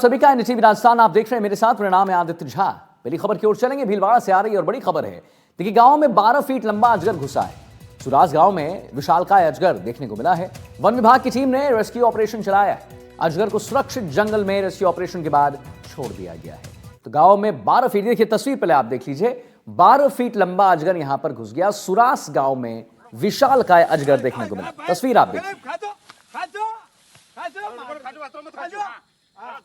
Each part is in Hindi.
सभी का एनडीटीवी राजस्थान आप देख रहे हैं, मेरे साथ परिणाम है आदित्य झा। पहली खबर की ओर चलेंगे, भीलवाड़ा से आ रही और बड़ी खबर है। देखिए, गांव में 12 फीट लंबा अजगर घुसा है। सुराज गांव में विशालकाय अजगर देखने को मिला है। वन विभाग की टीम ने रेस्क्यू ऑपरेशन चलाया है। अजगर को सुरक्षित जंगल में रेस्क्यू ऑपरेशन के बाद छोड़ दिया गया है। तो गांव में 12 फीट, देखिए तस्वीर पहले आप देख लीजिए, 12 फीट लंबा अजगर यहां पर घुस गया। सुरास गांव में विशालकाय अजगर देखने को मिला। तस्वीर आप देखिए।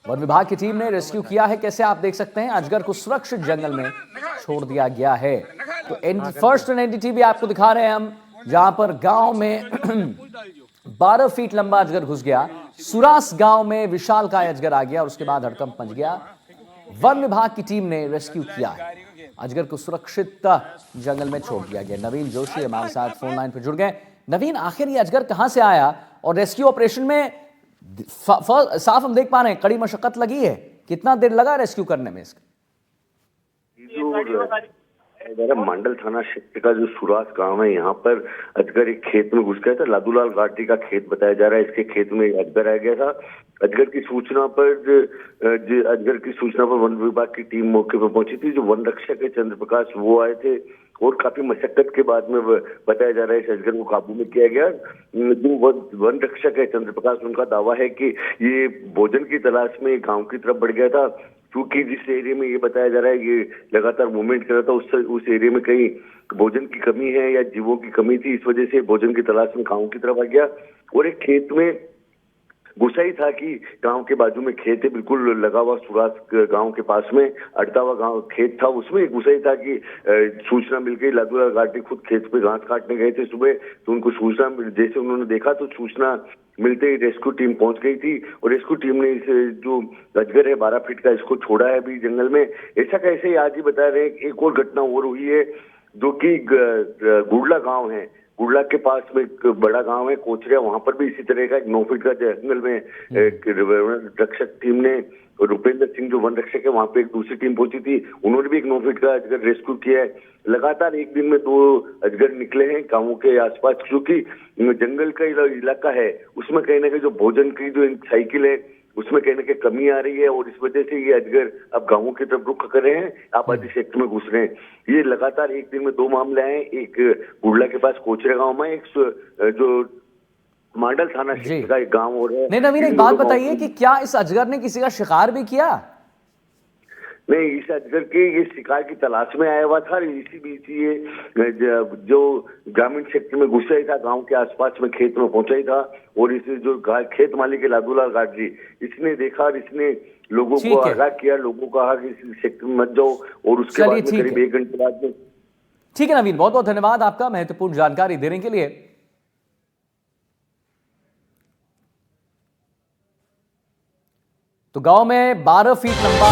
वन विभाग की टीम ने रेस्क्यू किया है। कैसे आप देख सकते हैं, अजगर को सुरक्षित जंगल में छोड़ दिया गया है। तो फर्स्ट एनडीटीवी आपको दिखा रहे हैं हम, जहां पर गांव में 12 फीट लंबा अजगर घुस गया। सुरास गांव में विशालकाय अजगर आ गया और उसके बाद हड़कंप मच गया। वन विभाग की टीम ने रेस्क्यू किया है। अजगर को सुरक्षित जंगल में छोड़ दिया गया। नवीन जोशी हमारे साथ फोन लाइन पर जुड़ गए। नवीन, आखिर ये अजगर कहां से आया और रेस्क्यू ऑपरेशन में साफ हम देख पा रहे हैं कड़ी मशक्कत लगी है, कितना देर लगा रेस्क्यू करने में इसका? मंडल थाना क्षेत्र का जो सुरास गांव है, यहाँ पर अजगर एक खेत में घुस गया था। लादूलाल घाटी का खेत बताया जा रहा है। इसके खेत में अजगर आ गया था। अजगर की सूचना पर वन विभाग की टीम मौके पर पहुंची थी। जो वन रक्षक है चंद्र प्रकाश, वो आए थे और काफी मशक्कत के बाद में बताया जा रहा है इस अजगर को काबू में किया गया। जो वन रक्षक है चंद्र प्रकाश, उनका दावा है कि ये भोजन की तलाश में गांव की तरफ बढ़ गया था। क्योंकि जिस एरिया में ये बताया जा रहा है ये लगातार मूवमेंट कर रहा था, उस एरिया में कहीं भोजन की कमी है या जीवों की कमी थी, इस वजह से भोजन की तलाश में गांव की तरफ आ गया और एक खेत में घुसा ही था कि गांव के बाजू में खेत है, बिल्कुल लगा हुआ सुरास गांव के पास में अड़ता हुआ गांव खेत था, उसमें घुसा ही था कि सूचना मिल गई। लादूलाल घाटी खुद खेत पे घास काटने गए थे सुबह, तो उनको सूचना, जैसे उन्होंने देखा तो सूचना मिलते ही रेस्क्यू टीम पहुंच गई थी और रेस्क्यू टीम ने इस जो अजगर है 12 फीट का, इसको छोड़ा है अभी जंगल में। ऐसा कैसे ही आज ही बता रहे हैं एक और घटना और हुई है, जो कि गुड़ला गांव है। गुड़ला के पास में एक बड़ा गांव है कोचरिया, वहां पर भी इसी तरह का एक 9 फीट का जंगल में रक्षक टीम ने, रुपेंद्र सिंह जो वन रक्षक है, वहां पे एक दूसरी टीम पहुंची थी, उन्होंने भी एक 9 फीट का अजगर रेस्क्यू किया है। लगातार एक दिन में 2 अजगर निकले हैं गांवों के आसपास, क्योंकि जंगल का इलाका है, उसमें कहीं ना कहीं जो भोजन की जो साइकिल है उसमें कहीं ना कहीं कमी आ रही है और इस वजह से ये अजगर अब गांवों की तरफ रुख कर रहे हैं, आबादी क्षेत्र में घुस रहे हैं। ये लगातार एक दिन में 2 मामले आए, एक गुड़ला के पास कोचरे गांव में, एक जो मंडल थाना क्षेत्र का एक गांव और है। नहीं नवीन, एक बात बताइए कि क्या इस अजगर ने किसी का शिकार भी किया? नहीं, इस अजगर के ये शिकार की तलाश में आया हुआ था। इसी बीच ये जो ग्रामीण क्षेत्र में घुसा ही था, गांव के आसपास में खेत में पहुंचा ही था और इसे जो खेत मालिक है लादूलाल घाटी, इसने देखा और इसने लोगों को आगाह किया, लोगों को कहा कि इस क्षेत्र में मत जाओ और उसके बाद में करीब 1 घंटे बाद में। ठीक है नवीन, बहुत बहुत धन्यवाद आपका महत्वपूर्ण जानकारी देने के लिए। तो गांव में 12 फीट लंबा